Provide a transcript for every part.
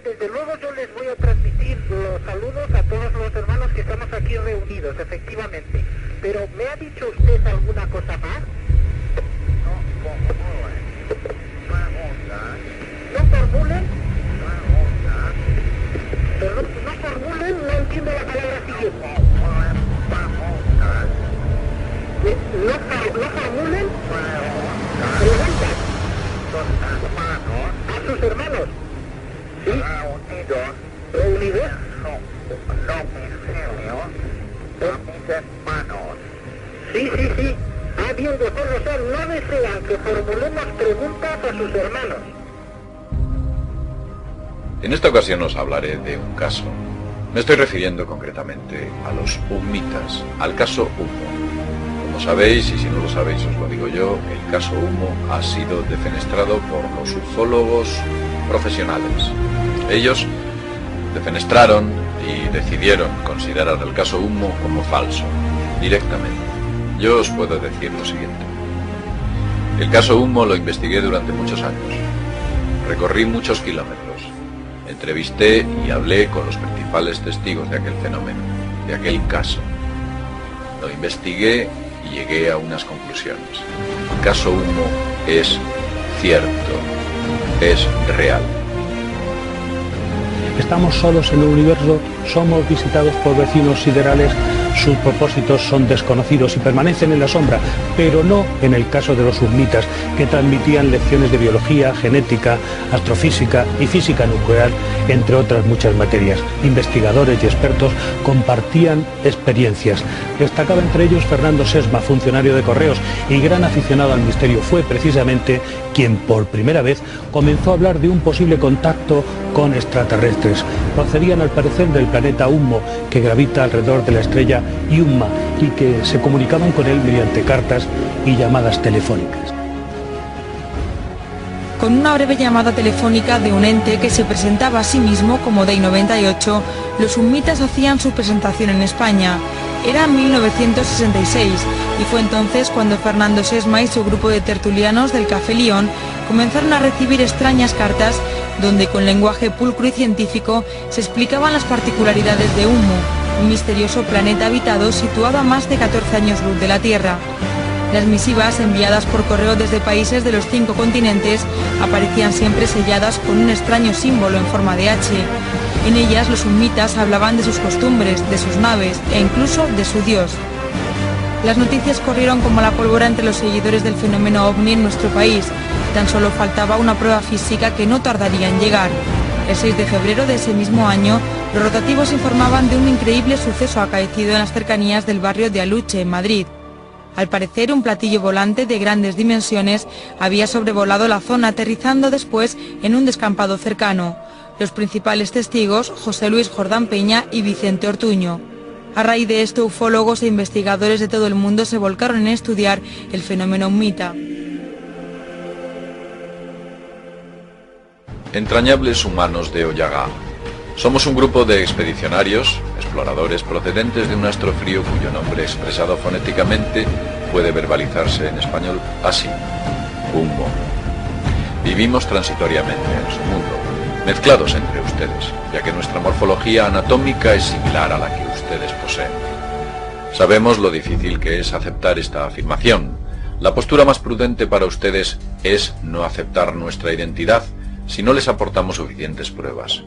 desde luego yo les voy a transmitir los saludos a todos los hermanos que estamos aquí reunidos, efectivamente. Pero, ¿me ha dicho usted alguna cosa más? ¿No formulen? Perdón, no formulen, no entiendo la palabra siguiente. ¿No formulen? Preguntas. ¿A sus hermanos? ¿Sí? ¿Reunidos? Sí. Ah, bien, de acuerdo, o sea, no desean que formulemos preguntas a sus hermanos. En esta ocasión os hablaré de un caso. Me estoy refiriendo concretamente a los humitas, al caso Humo. Como sabéis, y si no lo sabéis os lo digo yo, el caso Humo ha sido defenestrado por los ufólogos profesionales. Ellos defenestraron y decidieron considerar el caso Humo como falso, directamente. Yo os puedo decir lo siguiente. El caso Humo lo investigué durante muchos años. Recorrí muchos kilómetros. Entrevisté y hablé con los principales testigos de aquel fenómeno, de aquel caso. Lo investigué y llegué a unas conclusiones. El caso Humo es cierto, es real. Estamos solos en el universo, somos visitados por vecinos siderales, sus propósitos son desconocidos y permanecen en la sombra, pero no en el caso de los humitas, que transmitían lecciones de biología, genética, astrofísica y física nuclear, entre otras muchas materias. Investigadores y expertos compartían experiencias. Destacaba entre ellos Fernando Sesma, funcionario de Correos y gran aficionado al misterio. Fue precisamente quien por primera vez comenzó a hablar de un posible contacto con extraterrestres. Procedían al parecer del planeta Humo, que gravita alrededor de la estrella Yuma, y que se comunicaban con él mediante cartas y llamadas telefónicas. Con una breve llamada telefónica de un ente que se presentaba a sí mismo como Day 98, los humitas hacían su presentación en España. Era 1966 y fue entonces cuando Fernando Sesma y su grupo de tertulianos del Café León comenzaron a recibir extrañas cartas donde con lenguaje pulcro y científico se explicaban las particularidades de Humo, un misterioso planeta habitado situado a más de 14 años luz de la Tierra. Las misivas enviadas por correo desde países de los 5 continentes aparecían siempre selladas con un extraño símbolo en forma de H. En ellas los humitas hablaban de sus costumbres, de sus naves e incluso de su dios. Las noticias corrieron como la pólvora entre los seguidores del fenómeno ovni en nuestro país. Tan solo faltaba una prueba física que no tardaría en llegar. El 6 de febrero de ese mismo año, los rotativos informaban de un increíble suceso acaecido en las cercanías del barrio de Aluche, en Madrid. Al parecer, un platillo volante de grandes dimensiones había sobrevolado la zona, aterrizando después en un descampado cercano. Los principales testigos, José Luis Jordán Peña y Vicente Ortuño. A raíz de esto, ufólogos e investigadores de todo el mundo se volcaron en estudiar el fenómeno humita. Entrañables humanos de Ollagá. Somos un grupo de expedicionarios, exploradores procedentes de un astro frío cuyo nombre expresado fonéticamente puede verbalizarse en español así: Humo. Vivimos transitoriamente en su mundo, mezclados entre ustedes, ya que nuestra morfología anatómica es similar a la que ustedes poseen. Sabemos lo difícil que es aceptar esta afirmación. La postura más prudente para ustedes es no aceptar nuestra identidad si no les aportamos suficientes pruebas.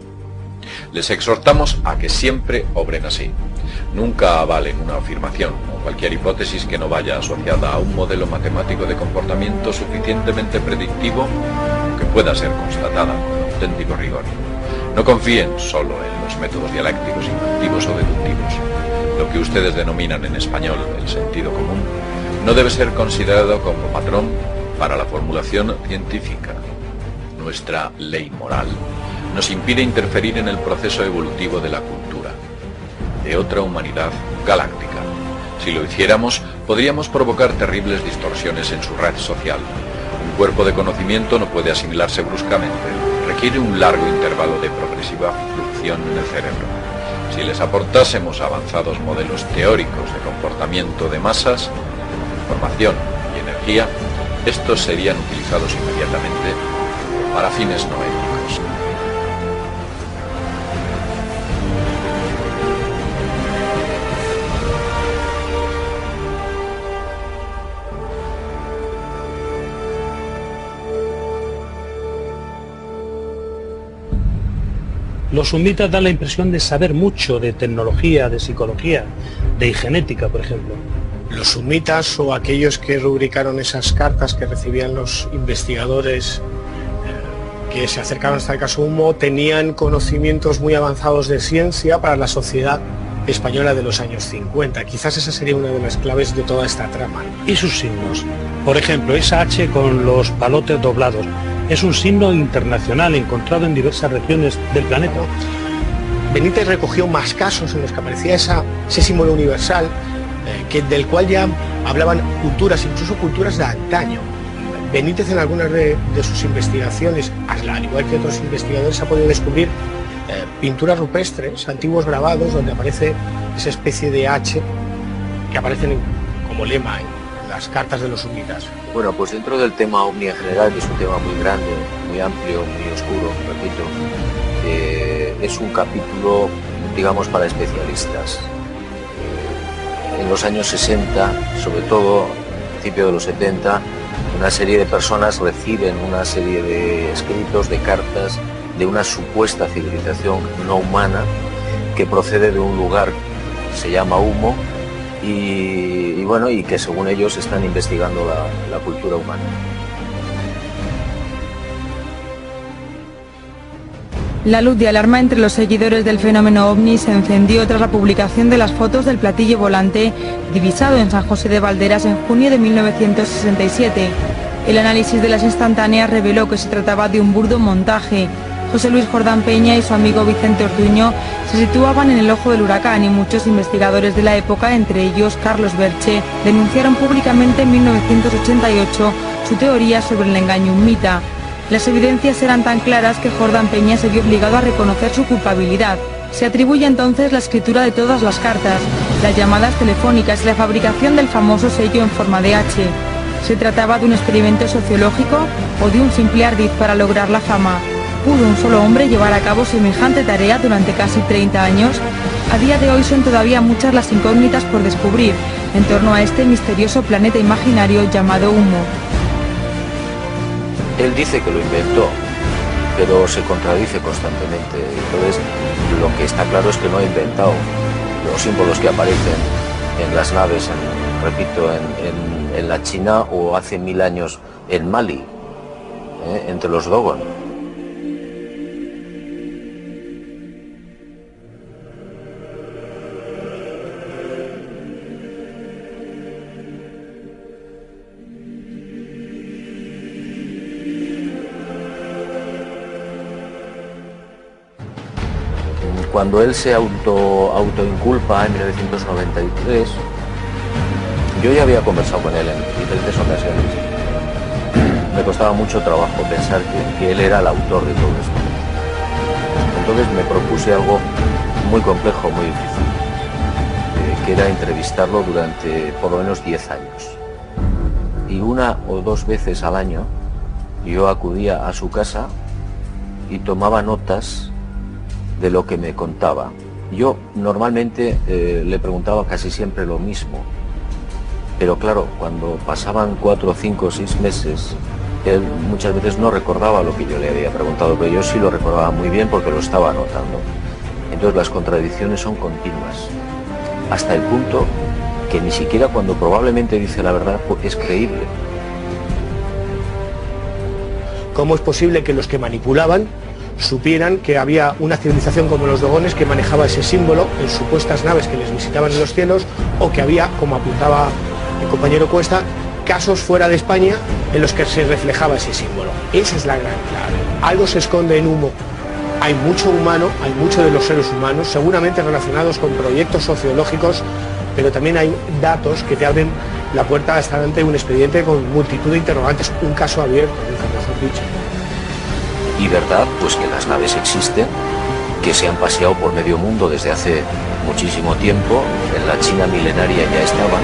Les exhortamos a que siempre obren así. Nunca avalen una afirmación o cualquier hipótesis que no vaya asociada a un modelo matemático de comportamiento suficientemente predictivo que pueda ser constatada con auténtico rigor. No confíen solo en los métodos dialécticos, inductivos o deductivos. Lo que ustedes denominan en español el sentido común no debe ser considerado como patrón para la formulación científica. Nuestra ley moral nos impide interferir en el proceso evolutivo de la cultura, de otra humanidad galáctica. Si lo hiciéramos, podríamos provocar terribles distorsiones en su red social. Un cuerpo de conocimiento no puede asimilarse bruscamente, requiere un largo intervalo de progresiva fluctuación en el cerebro. Si les aportásemos avanzados modelos teóricos de comportamiento de masas, información y energía, estos serían utilizados inmediatamente para fines no éticos. Los sumitas dan la impresión de saber mucho de tecnología, de psicología, de genética, por ejemplo. Los sumitas, o aquellos que rubricaron esas cartas que recibían los investigadores que se acercaron hasta el caso Humo, tenían conocimientos muy avanzados de ciencia para la sociedad española de los años 50. Quizás esa sería una de las claves de toda esta trama. Y sus signos. Por ejemplo, esa H con los palotes doblados. Es un signo internacional encontrado en diversas regiones del planeta. Benítez recogió más casos en los que aparecía ese símbolo universal, del cual ya hablaban culturas, incluso culturas de antaño. Benítez en algunas de sus investigaciones, al igual que otros investigadores, ha podido descubrir pinturas rupestres, antiguos grabados, donde aparece esa especie de H que aparecen como lema en las cartas de los sumitas. Bueno, pues dentro del tema ovni en general, que es un tema muy grande, muy amplio, muy oscuro, repito, es un capítulo, digamos, para especialistas. En los años 60, sobre todo al principio de los 70, una serie de personas reciben una serie de escritos, de cartas, de una supuesta civilización no humana que procede de un lugar que se llama Humo y bueno, y que según ellos están investigando la cultura humana. La luz de alarma entre los seguidores del fenómeno ovni se encendió tras la publicación de las fotos del platillo volante divisado en San José de Valderas en junio de 1967. El análisis de las instantáneas reveló que se trataba de un burdo montaje. José Luis Jordán Peña y su amigo Vicente Ortuño se situaban en el ojo del huracán y muchos investigadores de la época, entre ellos Carlos Berche, denunciaron públicamente en 1988 su teoría sobre el engaño humita. Las evidencias eran tan claras que Jordán Peña se vio obligado a reconocer su culpabilidad. Se atribuye entonces la escritura de todas las cartas, las llamadas telefónicas y la fabricación del famoso sello en forma de H. ¿Se trataba de un experimento sociológico o de un simple ardid para lograr la fama? ¿Pudo un solo hombre llevar a cabo semejante tarea durante casi 30 años? A día de hoy son todavía muchas las incógnitas por descubrir en torno a este misterioso planeta imaginario llamado Humo. Él dice que lo inventó, pero se contradice constantemente. Entonces, lo que está claro es que no ha inventado los símbolos que aparecen en las naves, en la China o hace 1000 años en Mali, entre los Dogon. Cuando él se autoinculpa en 1993, yo ya había conversado con él en diferentes ocasiones. Me costaba mucho trabajo pensar que él era el autor de todo esto. Entonces me propuse algo muy complejo, muy difícil, que era entrevistarlo durante por lo menos 10 años. Y 1 o 2 veces al año yo acudía a su casa y tomaba notas de lo que me contaba. Yo normalmente le preguntaba casi siempre lo mismo, pero claro, cuando pasaban 4, 5, 6 meses, él muchas veces no recordaba lo que yo le había preguntado, pero yo sí lo recordaba muy bien porque lo estaba anotando. Entonces las contradicciones son continuas, hasta el punto que ni siquiera cuando probablemente dice la verdad es creíble. ¿Cómo es posible que los que manipulaban supieran que había una civilización como los dogones que manejaba ese símbolo en supuestas naves que les visitaban en los cielos, o que había, como apuntaba el compañero Cuesta, casos fuera de España en los que se reflejaba ese símbolo? Esa es la gran clave. Algo se esconde en Humo. Hay mucho humano, hay mucho de los seres humanos, seguramente relacionados con proyectos sociológicos, pero también hay datos que te abren la puerta a estar ante un expediente con multitud de interrogantes, un caso abierto, mejor dicho. Y verdad, pues que las naves existen, que se han paseado por medio mundo desde hace muchísimo tiempo, en la China milenaria ya estaban,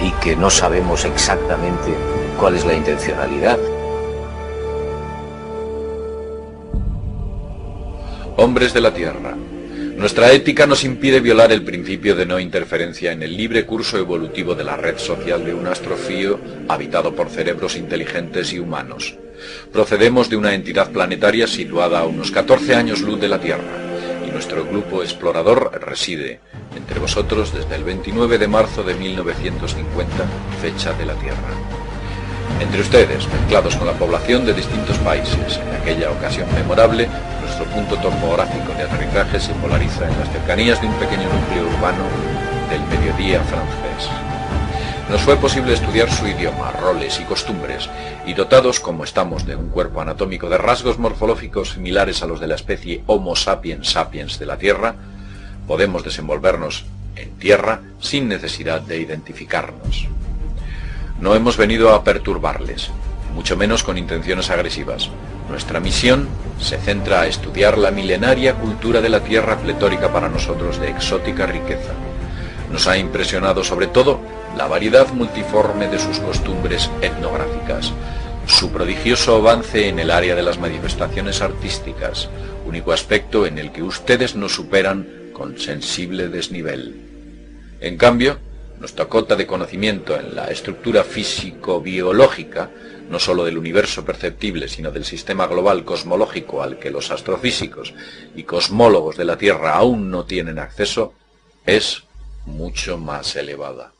y que no sabemos exactamente cuál es la intencionalidad. Hombres de la Tierra. Nuestra ética nos impide violar el principio de no interferencia en el libre curso evolutivo de la red social de un astro frío habitado por cerebros inteligentes y humanos. Procedemos de una entidad planetaria situada a unos 14 años luz de la Tierra, y nuestro grupo explorador reside entre vosotros desde el 29 de marzo de 1950, fecha de la Tierra. Entre ustedes, mezclados con la población de distintos países, en aquella ocasión memorable, nuestro punto topográfico de aterrizaje se polariza en las cercanías de un pequeño núcleo urbano del mediodía francés. Nos fue posible estudiar su idioma, roles y costumbres, y dotados como estamos de un cuerpo anatómico de rasgos morfológicos similares a los de la especie Homo sapiens sapiens de la Tierra, podemos desenvolvernos en tierra sin necesidad de identificarnos. No hemos venido a perturbarles, mucho menos con intenciones agresivas. Nuestra misión se centra a estudiar la milenaria cultura de la Tierra, pletórica para nosotros de exótica riqueza. Nos ha impresionado sobre todo la variedad multiforme de sus costumbres etnográficas, su prodigioso avance en el área de las manifestaciones artísticas, único aspecto en el que ustedes nos superan con sensible desnivel. En cambio, nuestra cota de conocimiento en la estructura físico-biológica, no sólo del universo perceptible, sino del sistema global cosmológico al que los astrofísicos y cosmólogos de la Tierra aún no tienen acceso, es mucho más elevada.